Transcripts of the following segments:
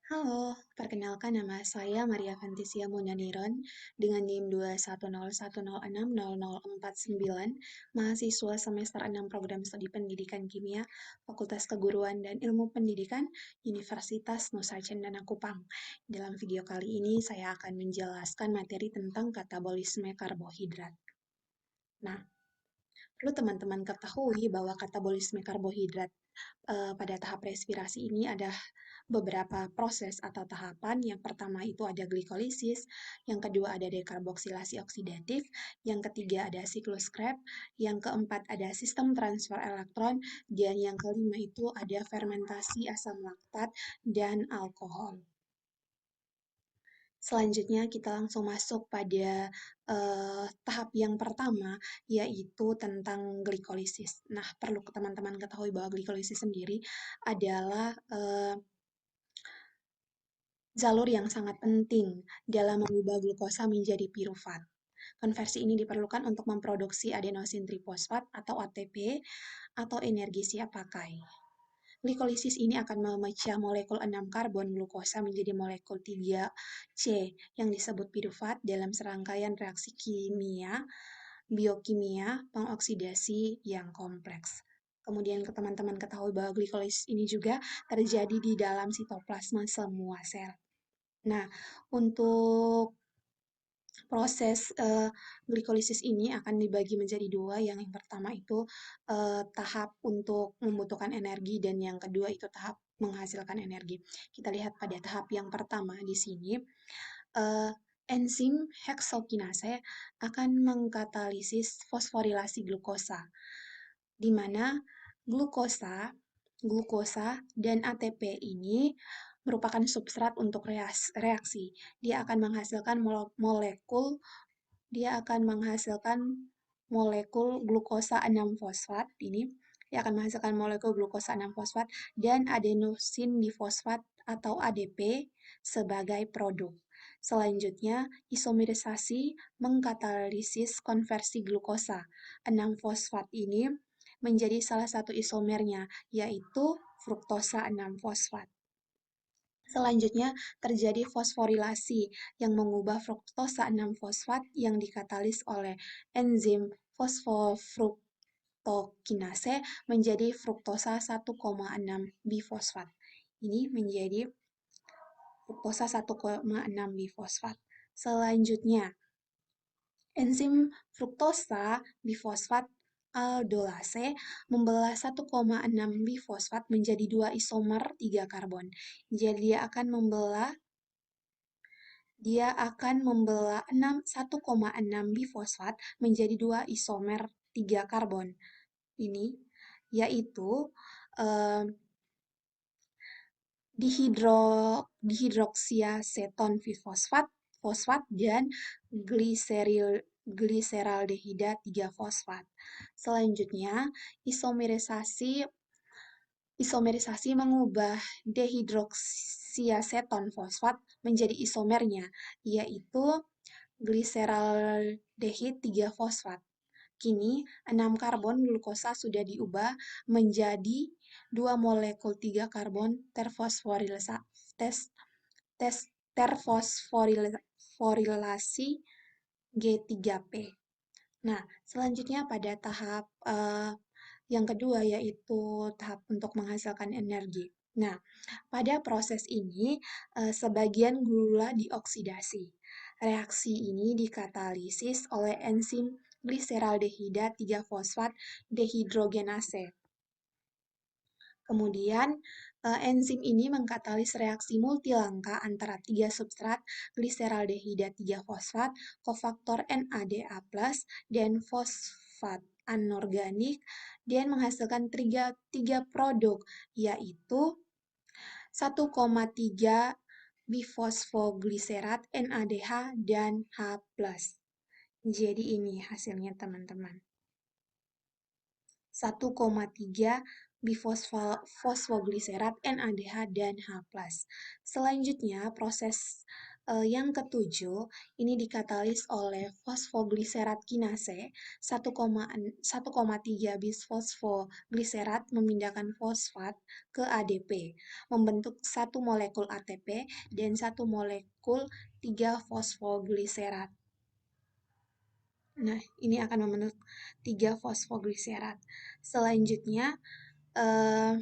Halo, perkenalkan nama saya Maria Fantisia Munaniron dengan NIM 21010600049, mahasiswa semester 6 Program Studi Pendidikan Kimia, Fakultas Keguruan dan Ilmu Pendidikan, Universitas Nusa Cendana Kupang. Dalam video kali ini saya akan menjelaskan materi tentang katabolisme karbohidrat. Nah, perlu teman-teman ketahui bahwa katabolisme karbohidrat pada tahap respirasi ini ada beberapa proses atau tahapan. Yang pertama itu ada glikolisis, yang kedua ada dekarboksilasi oksidatif, yang ketiga ada siklus Krebs, yang keempat ada sistem transfer elektron, dan yang kelima itu ada fermentasi asam laktat dan alkohol. Selanjutnya kita langsung masuk pada tahap yang pertama, yaitu tentang glikolisis. Nah, perlu teman-teman ketahui bahwa glikolisis sendiri adalah jalur yang sangat penting dalam mengubah glukosa menjadi pirufat. Konversi ini diperlukan untuk memproduksi adenosin trifosfat atau ATP atau energi siap pakai. Glikolisis ini akan memecah molekul 6 karbon glukosa menjadi molekul 3C yang disebut pirufat dalam serangkaian reaksi biokimia pengoksidasi yang kompleks. Kemudian teman-teman ketahui bahwa glikolisis ini juga terjadi di dalam sitoplasma semua sel. Nah, untuk proses glikolisis ini akan dibagi menjadi dua. Yang pertama itu tahap untuk membutuhkan energi dan yang kedua itu tahap menghasilkan energi. Kita lihat pada tahap yang pertama di sini, eh, enzim heksokinase akan mengkatalisis fosforilasi glukosa, di mana glukosa, glukosa dan ATP ini merupakan substrat untuk reaksi. Dia akan menghasilkan molekul dia akan menghasilkan molekul glukosa 6 fosfat ini. Dia akan menghasilkan molekul glukosa 6 fosfat dan adenosin difosfat atau ADP sebagai produk. Selanjutnya, isomerisasi mengkatalisis konversi glukosa 6 fosfat ini menjadi salah satu isomernya, yaitu fruktosa 6 fosfat. Selanjutnya, terjadi fosforilasi yang mengubah fruktosa 6 fosfat yang dikatalis oleh enzim fosfofruktokinase menjadi fruktosa 1,6 bifosfat. Ini menjadi fruktosa 1,6 bifosfat. Selanjutnya, enzim fruktosa bifosfat aldolase membelah 1,6 bifosfat menjadi dua isomer 3 karbon. Jadi dia akan membelah 1,6 bifosfat menjadi dua isomer 3 karbon. Ini yaitu eh, dihidroksiaseton fosfat dan gliseraldehida 3 fosfat. Selanjutnya, isomerisasi mengubah dehidroksiaseton fosfat menjadi isomernya, yaitu gliseraldehid 3 fosfat. Kini, 6 karbon glukosa sudah diubah menjadi 2 molekul 3 karbon terfosforilasi G3P. Nah, selanjutnya pada tahap yang kedua yaitu tahap untuk menghasilkan energi. Nah, pada proses ini sebagian gula dioksidasi. Reaksi ini dikatalisis oleh enzim gliseraldehida 3 fosfat dehidrogenase. Kemudian, enzim ini mengkatalis reaksi multilangka antara 3 substrat gliseraldehida 3 fosfat, kofaktor NADA+, dan fosfat anorganik, dan menghasilkan 3 produk, yaitu 1,3 bifosfogliserat, NADH, dan H+. Jadi ini hasilnya teman-teman. 1,3 bifosfogliserat, NADH, dan H+. Selanjutnya, proses Yang ketujuh, ini dikatalis oleh fosfogliserat kinase 1,3 bis fosfogliserat memindahkan fosfat ke ADP, membentuk satu molekul ATP dan satu molekul 3 fosfogliserat. Nah, ini akan membentuk 3 fosfogliserat. Selanjutnya, eh,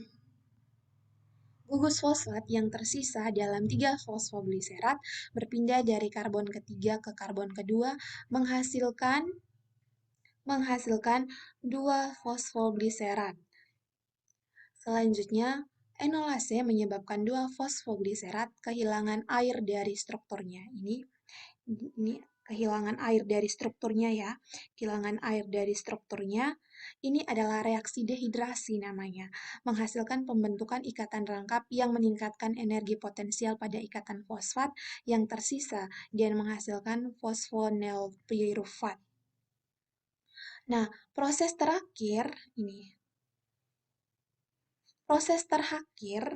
gugus fosfat yang tersisa dalam 3 fosfogliserat berpindah dari karbon ketiga ke karbon kedua menghasilkan menghasilkan 2 fosfogliserat. Selanjutnya, enolase menyebabkan 2 fosfogliserat kehilangan air dari strukturnya. Ini kehilangan air dari strukturnya ya. Kehilangan air dari strukturnya. Ini adalah reaksi dehidrasi namanya, menghasilkan pembentukan ikatan rangkap yang meningkatkan energi potensial pada ikatan fosfat yang tersisa dan menghasilkan fosfonilpirufat. Nah, proses terakhir ini, proses terakhir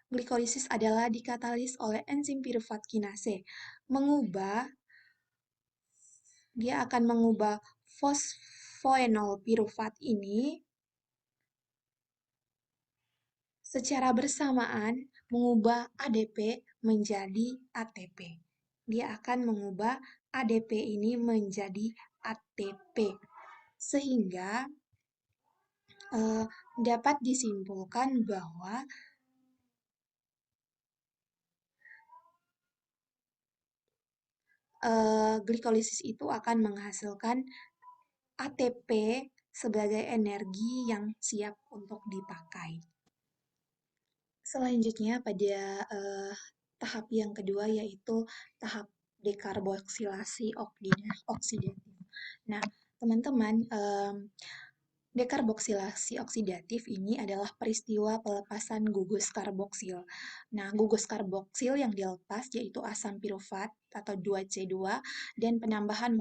glikolisis adalah dikatalis oleh enzim pirufat kinase, dia akan mengubah fosfoenol pirufat ini secara bersamaan mengubah ADP menjadi ATP. Dia akan mengubah ADP ini menjadi ATP. Sehingga dapat disimpulkan bahwa glikolisis itu akan menghasilkan ATP sebagai energi yang siap untuk dipakai. Selanjutnya pada tahap yang kedua yaitu tahap dekarboksilasi oksidatif. Nah, teman-teman, dekarboksilasi oksidatif ini adalah peristiwa pelepasan gugus karboksil. Nah, gugus karboksil yang dilepas yaitu asam pirufat atau 2C2 dan penambahan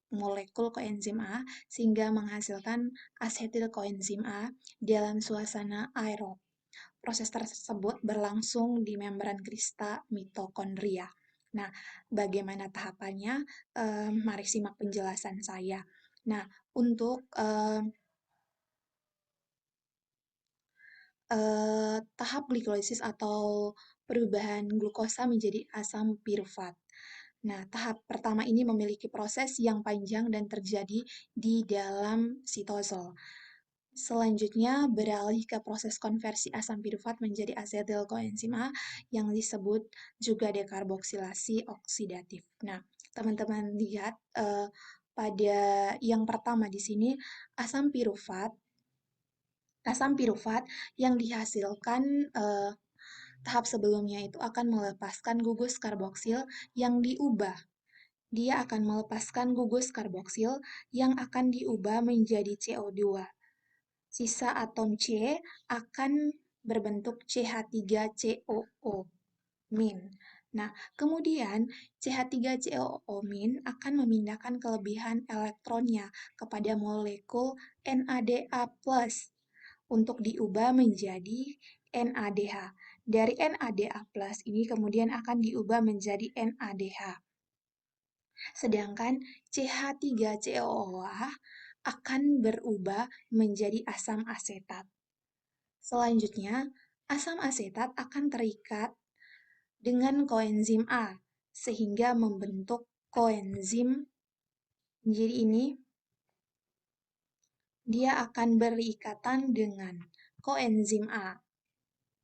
molekul koenzim A sehingga menghasilkan asetil koenzim A dalam suasana aerob. Proses tersebut berlangsung di membran krista mitokondria. Nah, bagaimana tahapannya? Mari simak penjelasan saya. Nah, untuk tahap glikolisis atau perubahan glukosa menjadi asam pirufat. Nah, tahap pertama ini memiliki proses yang panjang dan terjadi di dalam sitosol. Selanjutnya beralih ke proses konversi asam pirufat menjadi asetil koenzim A yang disebut juga dekarboksilasi oksidatif. Nah, teman-teman lihat pada yang pertama di sini asam pirufat yang dihasilkan tahap sebelumnya itu akan melepaskan gugus karboksil yang diubah. Dia akan melepaskan gugus karboksil yang akan diubah menjadi CO2. Sisa atom C akan berbentuk CH3COO-. Nah, kemudian CH3COO- akan memindahkan kelebihan elektronnya kepada molekul NADA+ untuk diubah menjadi NADH. Dari NADA+ ini kemudian akan diubah menjadi NADH. Sedangkan CH3COOH akan berubah menjadi asam asetat. Selanjutnya, asam asetat akan terikat dengan koenzim A, sehingga membentuk koenzim. Jadi ini, dia akan berikatan dengan koenzim A,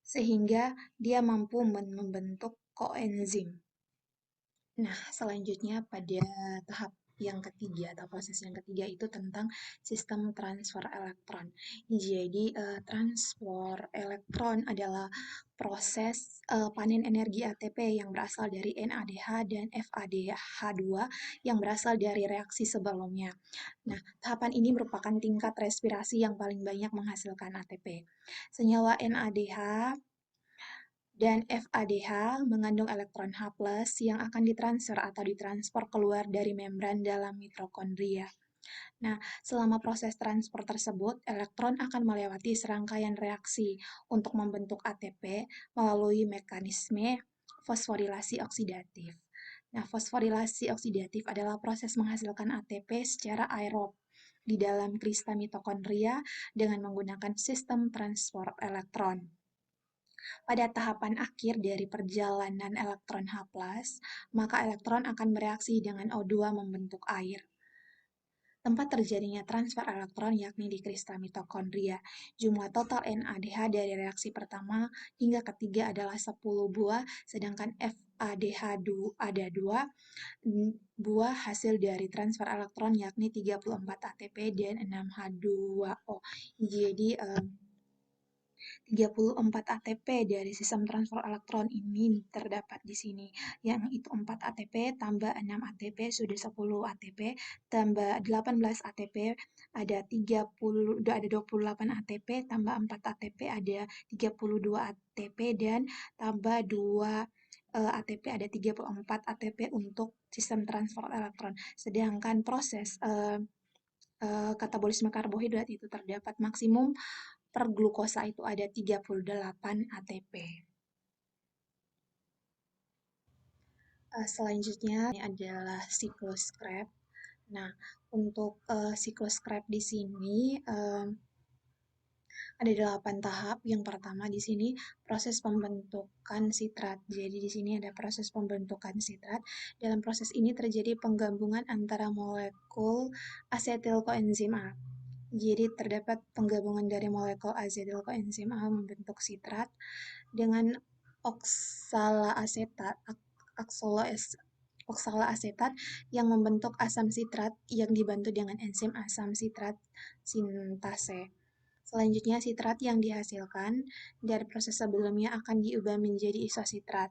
sehingga dia mampu membentuk koenzim. Nah, selanjutnya pada tahap yang ketiga atau proses yang ketiga itu tentang sistem transfer elektron. Jadi, transfer elektron adalah proses panen energi ATP yang berasal dari NADH dan FADH2 yang berasal dari reaksi sebelumnya. Nah, tahapan ini merupakan tingkat respirasi yang paling banyak menghasilkan ATP. Senyawa NADH dan FADH mengandung elektron H+ yang akan ditransfer atau ditransfer keluar dari membran dalam mitokondria. Nah, selama proses transfer tersebut, elektron akan melewati serangkaian reaksi untuk membentuk ATP melalui mekanisme fosforilasi oksidatif. Nah, fosforilasi oksidatif adalah proses menghasilkan ATP secara aerob di dalam kristal mitokondria dengan menggunakan sistem transport elektron. Pada tahapan akhir dari perjalanan elektron H+, maka elektron akan bereaksi dengan O2 membentuk air. Tempat terjadinya transfer elektron yakni di kristal mitokondria. Jumlah total NADH dari reaksi pertama hingga ketiga adalah 10 buah, sedangkan FADH ada 2 buah hasil dari transfer elektron yakni 34 ATP dan 6 H2O. Jadi 34 ATP dari sistem transfer elektron ini terdapat di sini, yang itu 4 ATP tambah 6 ATP sudah 10 ATP, tambah 18 ATP ada 28 ATP, tambah 4 ATP ada 32 ATP, dan tambah 2 ATP ada 34 ATP untuk sistem transfer elektron. Sedangkan proses katabolisme karbohidrat itu terdapat maksimum per glukosa itu ada 38 ATP. Selanjutnya ini adalah siklus Krebs. Nah, untuk siklus Krebs di sini ada 8 tahap. Yang pertama di sini proses pembentukan sitrat. Jadi di sini ada proses pembentukan sitrat. Dalam proses ini terjadi penggabungan antara molekul asetil koenzim A. Jadi terdapat penggabungan dari molekul asetil koenzim A membentuk sitrat dengan oksalasetat yang membentuk asam sitrat yang dibantu dengan enzim asam sitrat sintase. Selanjutnya, sitrat yang dihasilkan dari proses sebelumnya akan diubah menjadi isositrat.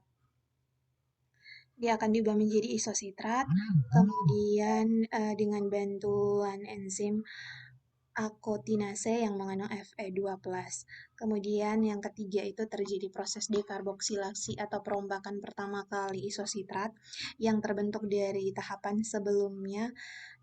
Dia akan diubah menjadi isositrat, kemudian dengan bantuan enzim akotinase yang mengandung Fe2+. Kemudian yang ketiga itu terjadi proses dekarboksilasi atau perombakan pertama kali isositrat yang terbentuk dari tahapan sebelumnya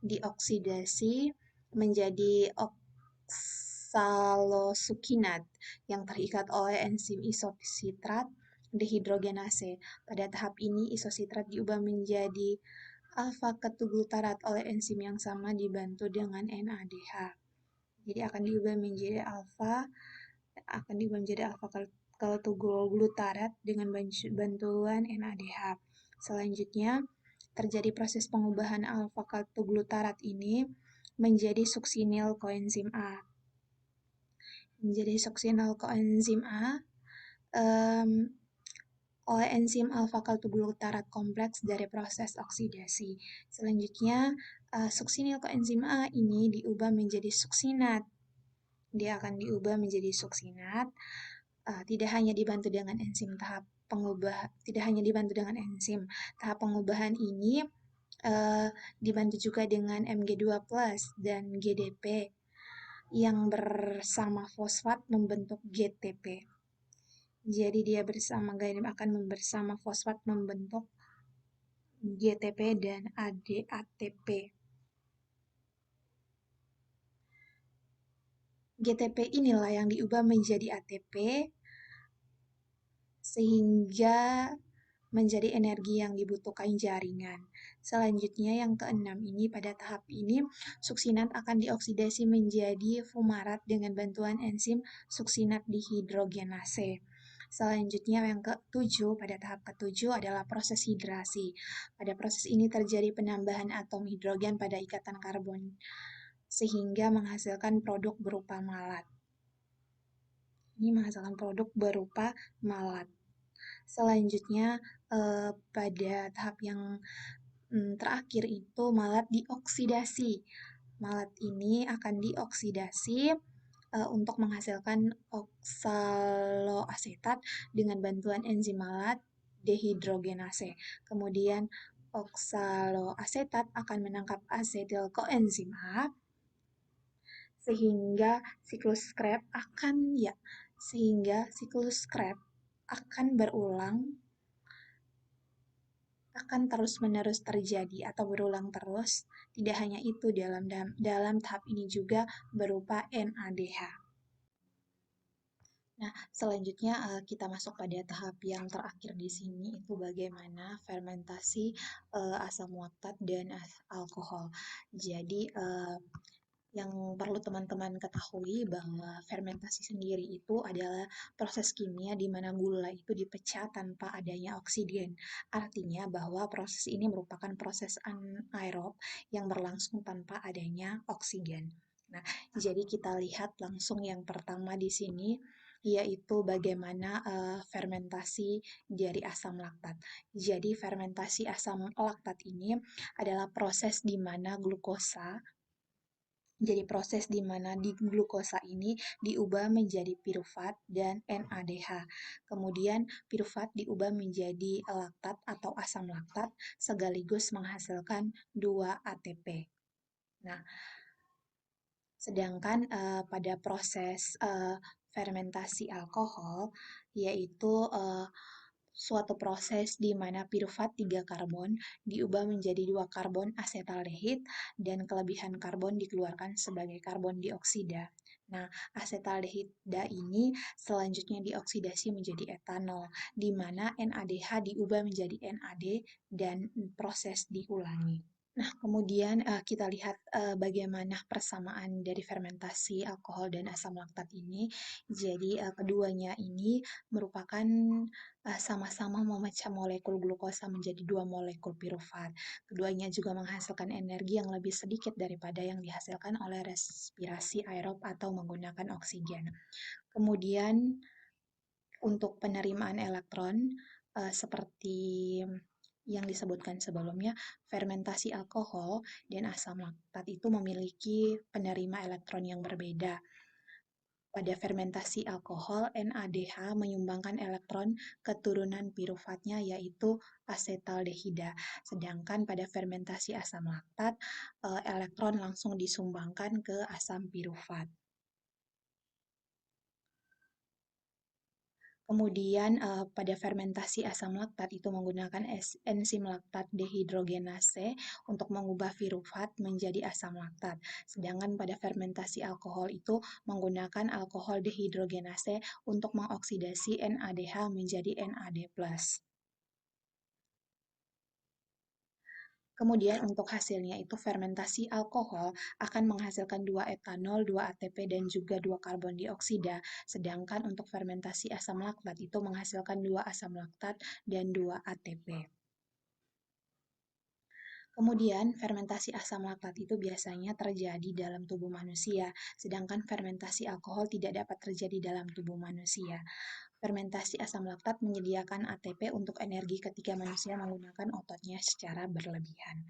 dioksidasi menjadi oksalosukinat yang terikat oleh enzim isositrat dehidrogenase. Pada tahap ini isositrat diubah menjadi alfa-ketoglutarate oleh enzim yang sama dibantu dengan NADH. Jadi akan diubah menjadi alfa-ketoglutarate dengan bantuan NADH. Selanjutnya terjadi proses pengubahan alfa-ketoglutarate ini menjadi suksinil koenzim A. Menjadi suksinil koenzim A oleh enzim alfa-ketoglutarate kompleks dari proses oksidasi. Selanjutnya, suksinil koenzim A ini diubah menjadi suksinat. Dia akan diubah menjadi suksinat, tidak hanya dibantu dengan enzim tahap pengubahan ini dibantu juga dengan Mg2+ dan GDP yang bersama fosfat membentuk GTP. Jadi dia akan bersama fosfat membentuk GTP dan ATP. GTP inilah yang diubah menjadi ATP sehingga menjadi energi yang dibutuhkan jaringan. Selanjutnya yang keenam ini, pada tahap ini suksinat akan dioksidasi menjadi fumarat dengan bantuan enzim suksinat dihidrogenase. Selanjutnya yang ketujuh, pada tahap ketujuh adalah proses hidrasi. Pada proses ini terjadi penambahan atom hidrogen pada ikatan karbon sehingga menghasilkan produk berupa malat. Ini menghasilkan produk berupa malat. Selanjutnya pada tahap yang terakhir itu malat dioksidasi. Malat ini akan dioksidasi untuk menghasilkan oksaloasetat dengan bantuan enzim malat dehidrogenase. Kemudian oksaloasetat akan menangkap asetil koenzim A sehingga siklus Krebs akan berulang, akan terus-menerus terjadi atau berulang terus. Tidak hanya itu, dalam tahap ini juga berupa NADH. Nah, selanjutnya kita masuk pada tahap yang terakhir di sini itu bagaimana fermentasi asam laktat dan alkohol. Jadi, yang perlu teman-teman ketahui bahwa fermentasi sendiri itu adalah proses kimia di mana gula itu dipecah tanpa adanya oksigen. Artinya bahwa proses ini merupakan proses anaerob yang berlangsung tanpa adanya oksigen. Nah, jadi kita lihat langsung yang pertama di sini yaitu bagaimana fermentasi dari asam laktat. Jadi fermentasi asam laktat ini adalah proses di mana glukosa jadi proses di mana di glukosa ini diubah menjadi piruvat dan NADH. Kemudian piruvat diubah menjadi laktat atau asam laktat sekaligus menghasilkan 2 ATP. Nah, sedangkan pada proses fermentasi alkohol yaitu suatu proses di mana piruvat 3 karbon diubah menjadi 2 karbon asetaldehid dan kelebihan karbon dikeluarkan sebagai karbon dioksida. Nah, asetaldehida ini selanjutnya dioksidasi menjadi etanol, di mana NADH diubah menjadi NAD dan proses diulangi. Nah, kemudian kita lihat bagaimana persamaan dari fermentasi alkohol dan asam laktat ini. Jadi, keduanya ini merupakan sama-sama memecah molekul glukosa menjadi 2 molekul piruvat. Keduanya juga menghasilkan energi yang lebih sedikit daripada yang dihasilkan oleh respirasi aerob atau menggunakan oksigen. Kemudian, untuk penerimaan elektron, seperti yang disebutkan sebelumnya, fermentasi alkohol dan asam laktat itu memiliki penerima elektron yang berbeda. Pada fermentasi alkohol, NADH menyumbangkan elektron ke turunan piruvatnya yaitu asetaldehida. Sedangkan pada fermentasi asam laktat, elektron langsung disumbangkan ke asam piruvat. Kemudian pada fermentasi asam laktat itu menggunakan enzim laktat dehidrogenase untuk mengubah piruvat menjadi asam laktat. Sedangkan pada fermentasi alkohol itu menggunakan alkohol dehidrogenase untuk mengoksidasi NADH menjadi NAD+. Kemudian untuk hasilnya itu fermentasi alkohol akan menghasilkan 2 etanol, 2 ATP, dan juga 2 karbon dioksida. Sedangkan untuk fermentasi asam laktat itu menghasilkan 2 asam laktat dan 2 ATP. Kemudian, fermentasi asam laktat itu biasanya terjadi dalam tubuh manusia, sedangkan fermentasi alkohol tidak dapat terjadi dalam tubuh manusia. Fermentasi asam laktat menyediakan ATP untuk energi ketika manusia menggunakan ototnya secara berlebihan.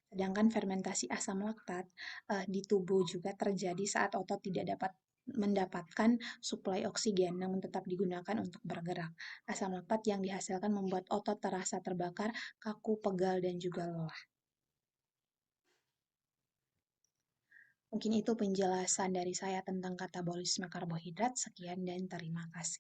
Sedangkan fermentasi asam laktat di tubuh juga terjadi saat otot tidak dapat mendapatkan suplai oksigen, namun tetap digunakan untuk bergerak. Asam laktat yang dihasilkan membuat otot terasa terbakar, kaku, pegal, dan juga lelah. Mungkin itu penjelasan dari saya tentang katabolisme karbohidrat. Sekian dan terima kasih.